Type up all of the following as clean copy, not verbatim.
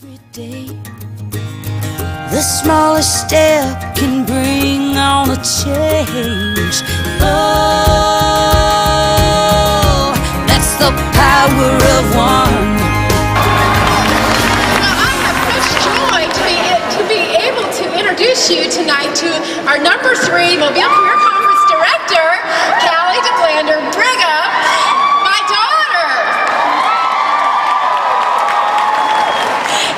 Every day, the smallest step can bring on a change. Oh, that's the power of one. Well, I have such joy to be able to introduce you tonight to our number 3 Mobile Career Conference Director, Callie DeBlander Brigham, my daughter.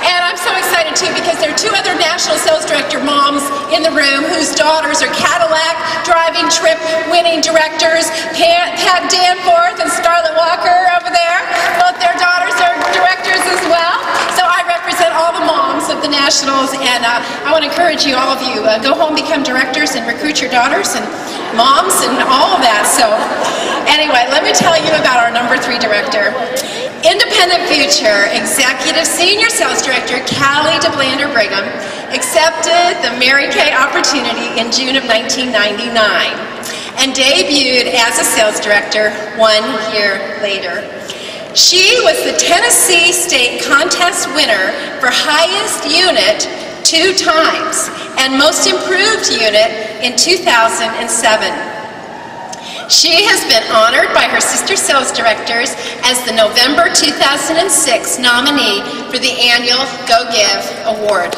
And I'm so excited too because there are 2 other National Sales Director moms in the room whose daughters are Cadillac driving trip winning directors. Pat Danforth and Scarlett Walker over there. Both their daughters are directors as well. So I represent all the moms of the Nationals, and I want to encourage you, all of you, go home, become directors, and recruit your daughters and moms and all of that. So anyway, let me tell you about our number 3 director. Independent Future Executive Senior Sales Director Callie DeBlander Brigham accepted the Mary Kay opportunity in June of 1999 and debuted as a sales director 1 year later. She was the Tennessee State Contest winner for highest unit 2 times and most improved unit in 2007. She has been honored by her sister sales directors as the November 2006 nominee for the annual Go Give Award.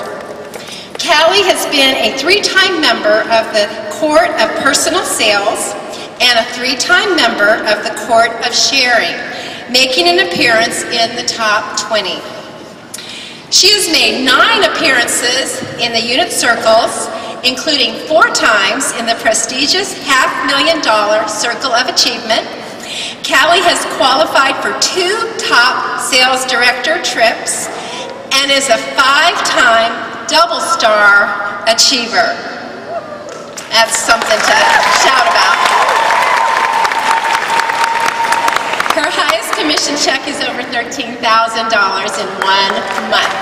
Callie has been a 3-time member of the Court of Personal Sales and a 3-time member of the Court of Sharing, making an appearance in the top 20. She has made 9 appearances in the unit circles, including 4 times in the prestigious $500,000 Circle of Achievement. Callie has qualified for 2 top sales director trips and is a 5-time double star achiever. That's something to shout about. Her highest commission check is over $13,000 in 1 month.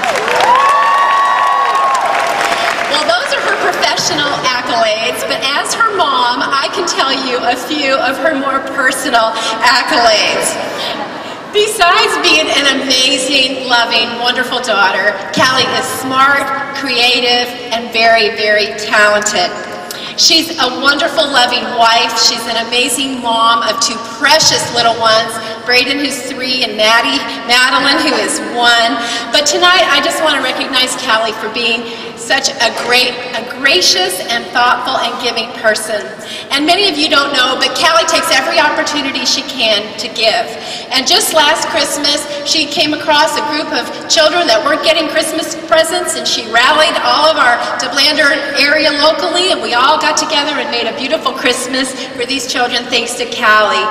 Well, those are her professional accolades, but as her mom, I can tell you a few of her more personal accolades. Besides being an amazing, loving, wonderful daughter, Callie is smart, creative, and very, very talented. She's a wonderful, loving wife. She's an amazing mom of 2 precious little ones, Braden, who's 3, and Madeline, who is 1. But tonight, I just want to recognize Callie for being such a gracious and thoughtful and giving person. And many of you don't know, but Callie takes every opportunity she can to give. And just last Christmas, she came across a group of children that weren't getting Christmas presents, and she rallied all of our DeBlander area locally, and we all got together and made a beautiful Christmas for these children thanks to Callie.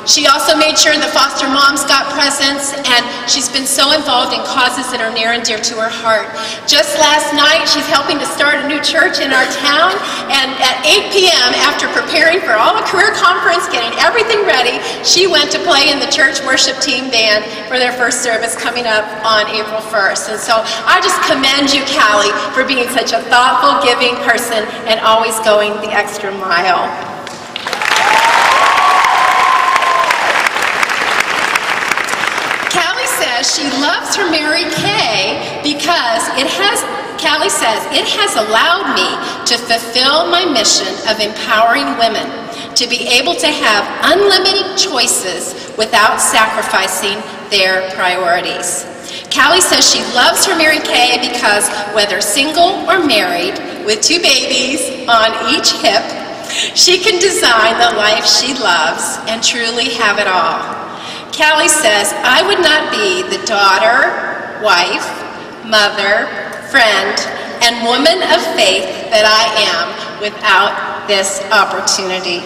She also made sure the foster moms got presents, and she's been so involved in causes that are near and dear to her heart. Just last night, she's helping to start a new church in our town, and at 8 p.m., after preparing for all the career conference, getting everything ready, she went to play in the church worship team band for their first service coming up on April 1st. And so I just commend you, Callie, for being such a thoughtful, giving person and always going the extra mile. She loves her Mary Kay because Callie says, it has allowed me to fulfill my mission of empowering women to be able to have unlimited choices without sacrificing their priorities. Callie says she loves her Mary Kay because whether single or married, with 2 babies on each hip, she can design the life she loves and truly have it all. Callie says, I would not be the daughter, wife, mother, friend, and woman of faith that I am without this opportunity.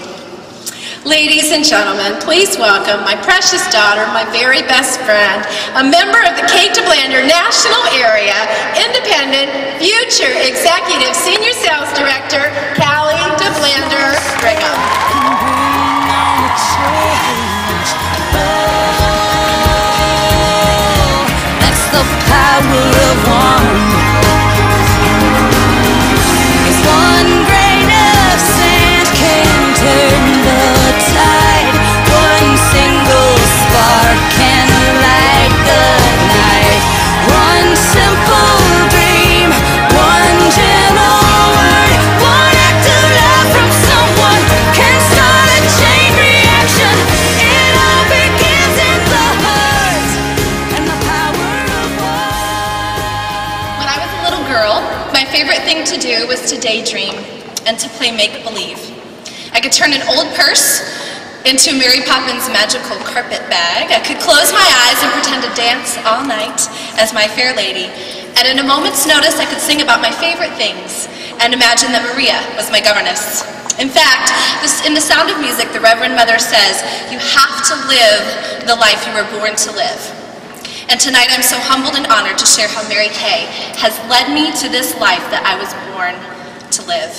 Ladies and gentlemen, please welcome my precious daughter, my very best friend, a member of the Kate DeBlander National Area Independent Future Executive Senior Sales Director, Callie DeBlander Brigham. The power of one. 'Cause 1 grain of sand can turn the tide. 1 single spark can light the night. 1 simple girl, my favorite thing to do was to daydream and to play make-believe. I could turn an old purse into Mary Poppins' magical carpet bag. I could close my eyes and pretend to dance all night as my fair lady. And in a moment's notice, I could sing about my favorite things and imagine that Maria was my governess. In fact, in The Sound of Music, the Reverend Mother says, you have to live the life you were born to live. And tonight I'm so humbled and honored to share how Mary Kay has led me to this life that I was born to live.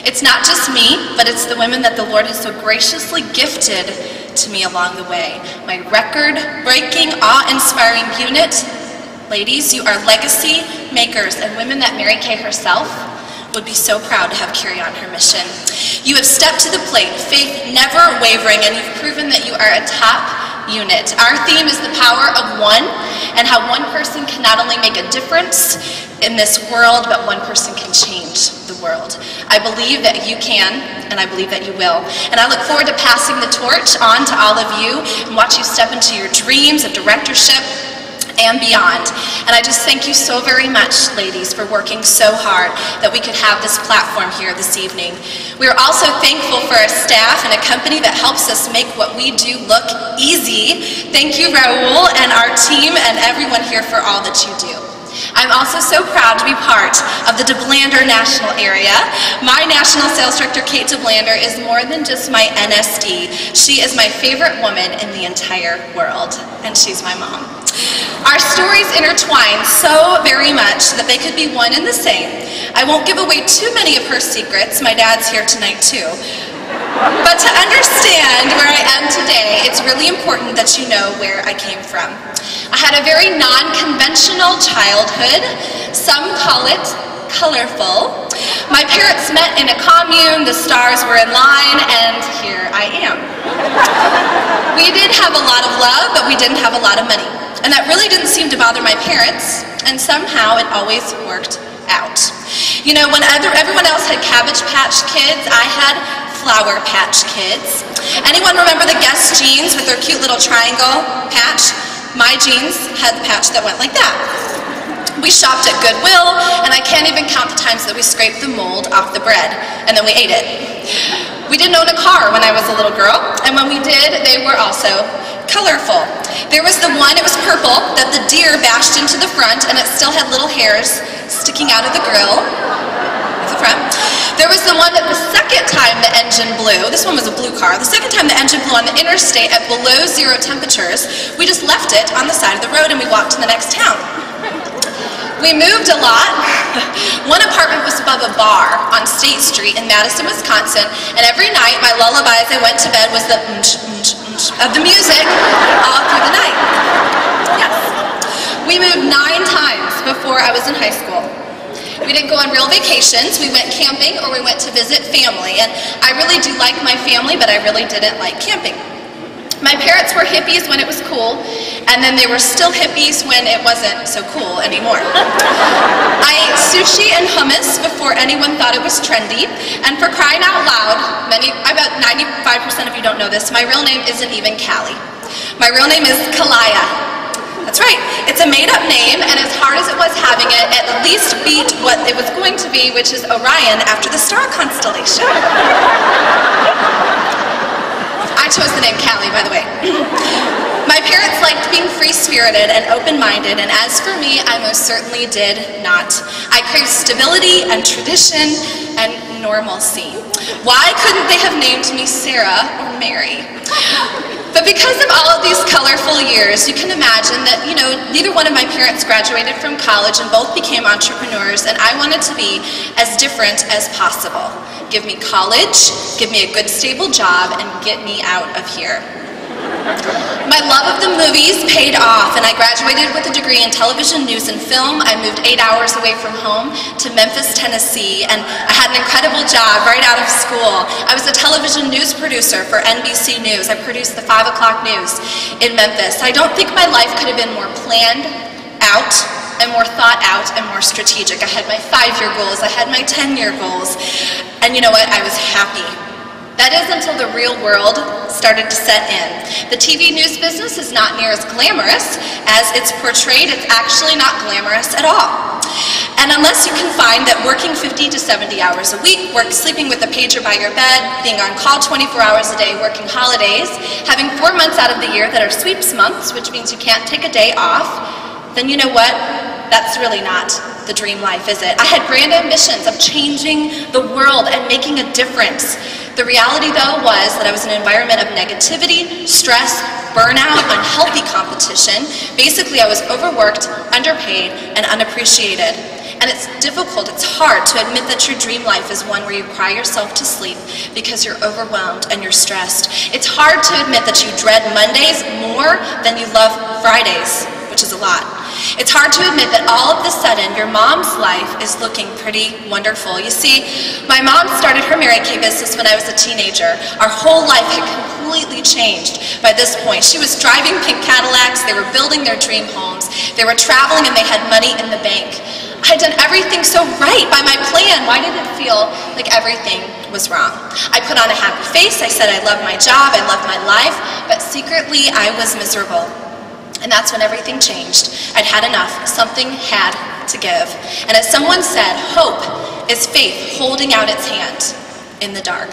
It's not just me, but it's the women that the Lord has so graciously gifted to me along the way. My record-breaking, awe-inspiring unit. Ladies, you are legacy makers and women that Mary Kay herself would be so proud to have carry on her mission. You have stepped to the plate, faith never wavering, and you've proven that you are a top unit. Our theme is the power of one, and how one person can not only make a difference in this world, but one person can change the world. I believe that you can, and I believe that you will. And I look forward to passing the torch on to all of you and watch you step into your dreams of directorship and beyond. And I just thank you so very much, ladies, for working so hard that we could have this platform here this evening. We are also thankful for our staff and a company that helps us make what we do look easy. Thank you, Raul, and our team and everyone here for all that you do. I'm also so proud to be part of the DeBlander National Area. My National Sales Director, Kate DeBlander, is more than just my NSD. She is my favorite woman in the entire world, and she's my mom. Our stories intertwine so very much that they could be one and the same. I won't give away too many of her secrets. My dad's here tonight too. But to understand where I am today, it's really important that you know where I came from. I had a very non-conventional childhood. Some call it colorful. My parents met in a commune, the stars were in line, and here I am. We did have a lot of love, but we didn't have a lot of money. And that really didn't seem to bother my parents, and somehow it always worked out. You know, when everyone else had Cabbage Patch Kids, I had Flower Patch Kids. Anyone remember the Guess jeans with their cute little triangle patch? My jeans had the patch that went like that. We shopped at Goodwill, and I can't even count the times that we scraped the mold off the bread, and then we ate it. We didn't own a car when I was a little girl, and when we did, they were also colorful. There was the one, it was purple, that the deer bashed into the front, and it still had little hairs sticking out of the grill. The front. There was the one that the second time the engine blew, this one was a blue car, the second time the engine blew on the interstate at below 0 temperatures, we just left it on the side of the road and we walked to the next town. We moved a lot. One apartment was above a bar on State Street in Madison, Wisconsin, and every night my lullaby as I went to bed was the of the music all through the night. Yes. We moved 9 times before I was in high school. We didn't go on real vacations. We went camping or we went to visit family. And I really do like my family, but I really didn't like camping. My parents were hippies when it was cool, and then they were still hippies when it wasn't so cool anymore. I ate sushi and hummus before anyone thought it was trendy, and for crying out loud, about 95% of you don't know this, my real name isn't even Callie. My real name is Callie. That's right, it's a made-up name, and as hard as it was having it, at least beat what it was going to be, which is Orion after the star constellation. I chose the name Callie, by the way. My parents liked being free-spirited and open-minded, and as for me, I most certainly did not. I craved stability and tradition and normalcy. Why couldn't they have named me Sarah or Mary? But because of all of these colorful years, you can imagine that, you know, neither one of my parents graduated from college and both became entrepreneurs, and I wanted to be as different as possible. Give me college, give me a good stable job, and get me out of here. My love of the movies paid off, and I graduated with a degree in television, news, and film. I moved 8 hours away from home to Memphis, Tennessee, and I had an incredible job right out of school. I was a television news producer for NBC News. I produced the 5 o'clock news in Memphis. I don't think my life could have been more planned out and more thought out and more strategic. I had my 5-year goals, I had my 10-year goals, and you know what, I was happy. That is until the real world started to set in. The TV news business is not near as glamorous as it's portrayed. It's actually not glamorous at all. And unless you can find that working 50 to 70 hours a week, sleeping with a pager by your bed, being on call 24 hours a day, working holidays, having 4 months out of the year that are sweeps months, which means you can't take a day off, then you know what? That's really not the dream life, is it? I had grand ambitions of changing the world and making a difference. The reality, though, was that I was in an environment of negativity, stress, burnout, unhealthy competition. Basically, I was overworked, underpaid, and unappreciated. And it's difficult, it's hard to admit that your dream life is one where you cry yourself to sleep because you're overwhelmed and you're stressed. It's hard to admit that you dread Mondays more than you love Fridays, which is a lot. It's hard to admit that all of a sudden your mom's life is looking pretty wonderful. You see, my mom started her Mary Kay business when I was a teenager. Our whole life had completely changed by this point. She was driving pink Cadillacs, they were building their dream homes, they were traveling, and they had money in the bank. I'd done everything so right by my plan. Why did it feel like everything was wrong? I put on a happy face, I said I loved my job, I loved my life, but secretly I was miserable. And that's when everything changed. I'd had enough. Something had to give. And as someone said, hope is faith holding out its hand in the dark.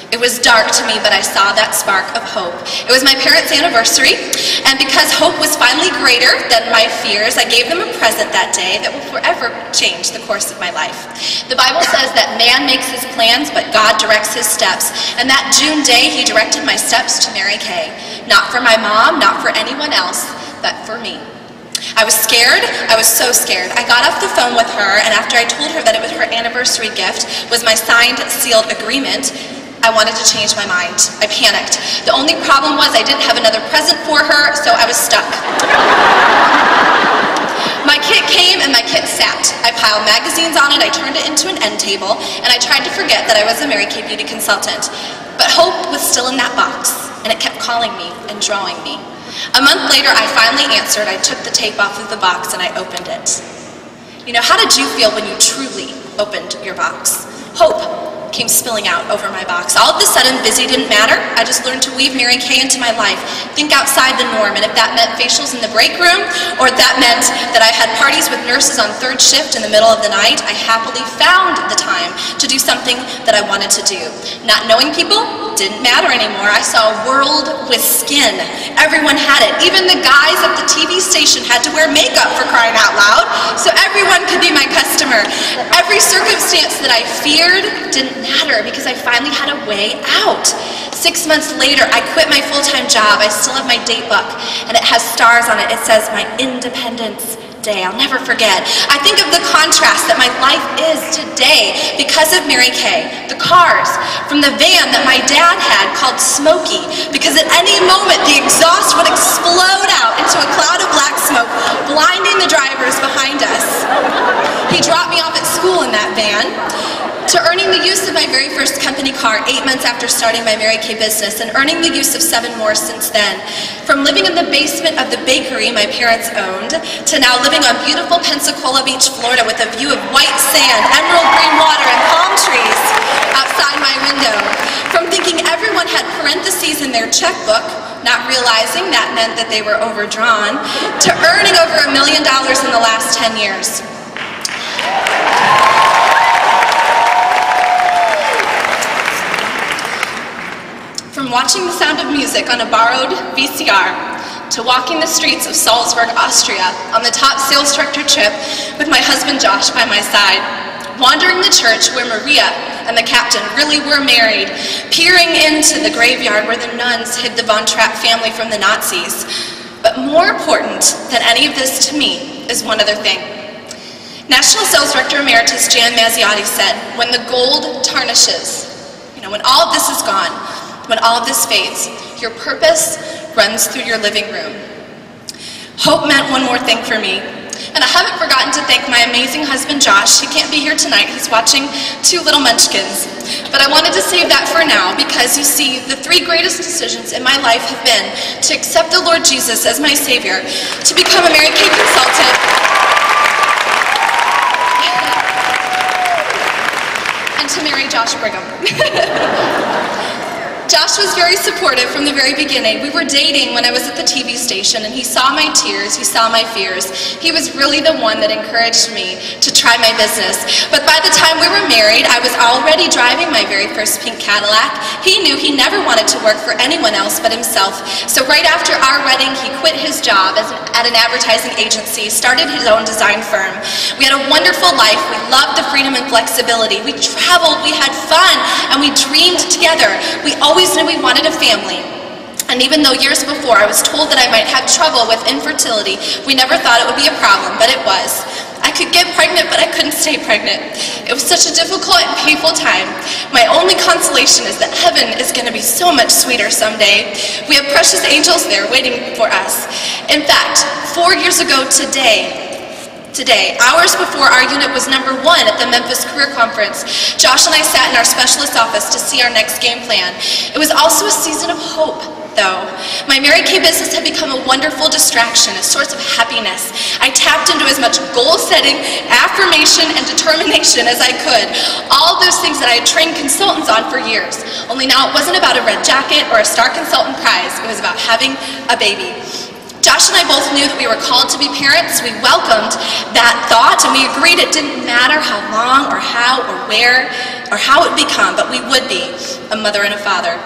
It was dark to me, but I saw that spark of hope. It was my parents' anniversary, and because hope was finally greater than my fears, I gave them a present that day that will forever change the course of my life. The Bible says that man makes his plans, but God directs his steps. And that June day, he directed my steps to Mary Kay. Not for my mom, not for anyone else, but for me. I was scared. I was so scared. I got off the phone with her, and after I told her that it was her anniversary gift, was my signed, sealed agreement, I wanted to change my mind. I panicked. The only problem was I didn't have another present for her, so I was stuck. My kit came and my kit sat. I piled magazines on it, I turned it into an end table, and I tried to forget that I was a Mary Kay beauty consultant. But hope was still in that box, and it kept calling me and drawing me. A month later, I finally answered. I took the tape off of the box and I opened it. You know, how did you feel when you truly opened your box? Hope came spilling out over my box. All of a sudden, busy didn't matter. I just learned to weave Mary Kay into my life, think outside the norm, and if that meant facials in the break room, or if that meant that I had parties with nurses on third shift in the middle of the night, I happily found the time to do something that I wanted to do. Not knowing people didn't matter anymore. I saw a world with skin. Everyone had it. Even the guys at the TV station had to wear makeup, for crying out loud, so everyone could be my customer. Every circumstance that I feared didn't matter because I finally had a way out. 6 months later, I quit my full-time job. I still have my date book, and it has stars on it. It says my Independence Day. I'll never forget. I think of the contrast that my life is today because of Mary Kay. The cars from the van that my dad had called Smokey, because at any moment the exhaust would explode out into a cloud of black smoke, blinding the drivers behind us. He dropped me off at school in that van, to earning the use of my very first company car 8 months after starting my Mary Kay business, and earning the use of 7 more since then. From living in the basement of the bakery my parents owned, to now living on beautiful Pensacola Beach, Florida, with a view of white sand, emerald green water, and palm trees outside my window. From thinking everyone had parentheses in their checkbook, not realizing that meant that they were overdrawn, to earning over $1 million in the last 10 years. From watching The Sound of Music on a borrowed VCR, to walking the streets of Salzburg, Austria, on the top sales director trip with my husband Josh by my side, wandering the church where Maria and the captain really were married, peering into the graveyard where the nuns hid the Von Trapp family from the Nazis. But more important than any of this to me is one other thing. National Sales Director Emeritus Jan Mazziotti said, when the gold tarnishes, when all of this is gone, when all of this fades, your purpose runs through your living room. Hope meant one more thing for me. And I haven't forgotten to thank my amazing husband, Josh. He can't be here tonight. He's watching 2 little munchkins. But I wanted to save that for now because, you see, the 3 greatest decisions in my life have been to accept the Lord Jesus as my Savior, to become a Mary Kay consultant, and to marry Josh Brigham. Josh was very supportive from the very beginning. We were dating when I was at the TV station, and he saw my tears, he saw my fears. He was really the one that encouraged me to try my business. But by the time we were married, I was already driving my very first pink Cadillac. He knew he never wanted to work for anyone else but himself. So right after our wedding, he quit his job at an advertising agency, started his own design firm. We had a wonderful life. We loved the freedom and flexibility. We traveled, we had fun, and we dreamed together. We always knew we wanted a family. And even though years before I was told that I might have trouble with infertility, we never thought it would be a problem, but it was. I could get pregnant, but I couldn't stay pregnant. It was such a difficult and painful time. My only consolation is that heaven is going to be so much sweeter someday. We have precious angels there waiting for us. In fact, 4 years ago today, hours before our unit was #1 at the Memphis Career Conference, Josh and I sat in our specialist office to see our next game plan. It was also a season of hope, though. My Mary Kay business had become a wonderful distraction, a source of happiness. I tapped into as much goal-setting, affirmation, and determination as I could. All of those things that I had trained consultants on for years. Only now it wasn't about a red jacket or a star consultant prize. It was about having a baby. Josh and I both knew that we were called to be parents. We welcomed that thought, and we agreed it didn't matter how long or how or where or how it would become, but we would be a mother and a father.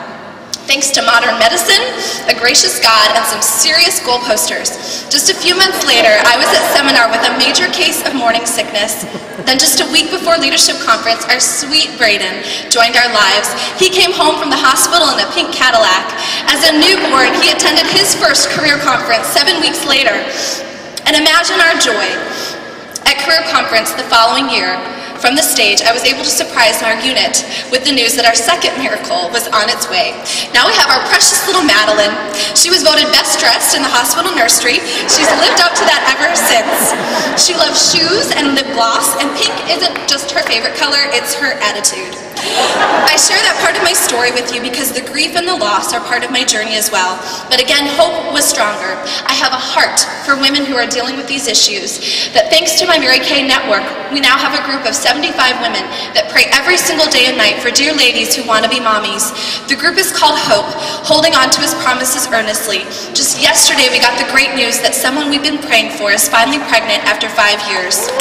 Thanks to modern medicine, a gracious God, and some serious goal posters. Just a few months later, I was at seminar with a major case of morning sickness. Then just a week before leadership conference, our sweet Brigham joined our lives. He came home from the hospital in a pink Cadillac. As a newborn, he attended his first career conference 7 weeks later. And imagine our joy. At career conference the following year, from the stage, I was able to surprise our unit with the news that our second miracle was on its way. Now we have our precious little Madeline. She was voted best dressed in the hospital nursery. She's lived up to that ever since. She loves shoes and lip gloss, and pink isn't just her favorite color, it's her attitude. I share that part of my story with you because the grief and the loss are part of my journey as well. But again, hope was stronger. I have a heart for women who are dealing with these issues. That thanks to my Mary Kay network, we now have a group of 75 women that pray every single day and night for dear ladies who want to be mommies. The group is called Hope, holding on to his promises earnestly. Just yesterday, we got the great news that someone we've been praying for is finally pregnant after 5 years.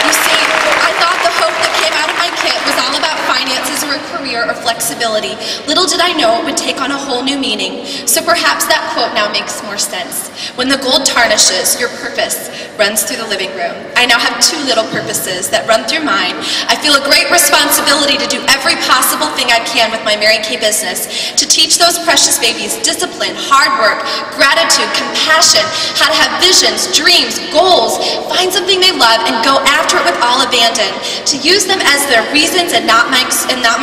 You see, I thought the hope that came out of my kit was all about finances or a career or flexibility. Little did I know it would take on a whole new meaning. So perhaps that quote now makes more sense. When the gold tarnishes, your purpose runs through the living room. I now have 2 little purposes that run through mine. I feel a great responsibility to do every possible thing I can with my Mary Kay business, to teach those precious babies discipline, hard work, gratitude, compassion, how to have visions, dreams, goals, find something they love and go after it with all abandon, to use them as their reasons and not my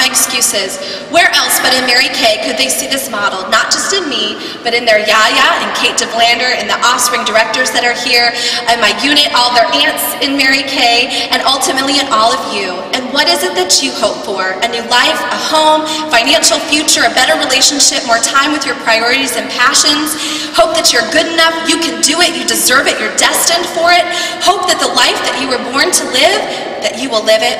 excuses. Where else but in Mary Kay could they see this modeled? Not just in me, but in their Yaya and Kate DeBlander and the offspring directors that are here, and my unit, all their aunts in Mary Kay, and ultimately in all of you. And what is it that you hope for? A new life, a home, financial future, a better relationship, more time with your priorities and passions. Hope that you're good enough, you can do it, you deserve it, you're destined for it. Hope that the life that you were born to live, that you will live it.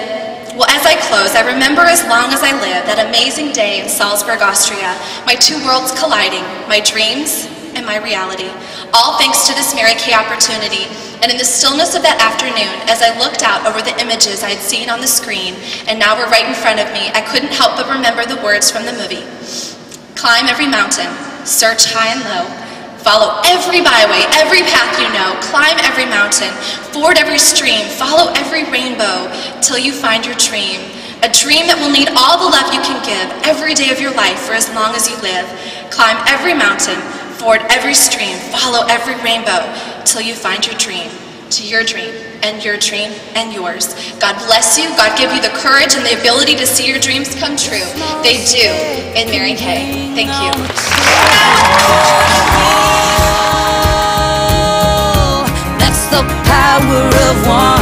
Well, as I close, I remember as long as I live that amazing day in Salzburg, Austria, my 2 worlds colliding, my dreams and my reality. All thanks to this Mary Kay opportunity. And in the stillness of that afternoon, as I looked out over the images I had seen on the screen, and now were right in front of me, I couldn't help but remember the words from the movie. Climb every mountain, search high and low, follow every byway, every path you know, climb every mountain, ford every stream, follow every rainbow, till you find your dream. A dream that will need all the love you can give every day of your life for as long as you live. Climb every mountain, ford every stream, follow every rainbow, till you find your dream. To your dream, and your dream, and yours. God bless you, God give you the courage and the ability to see your dreams come true. They do in Mary Kay. Thank you. That's the power of one.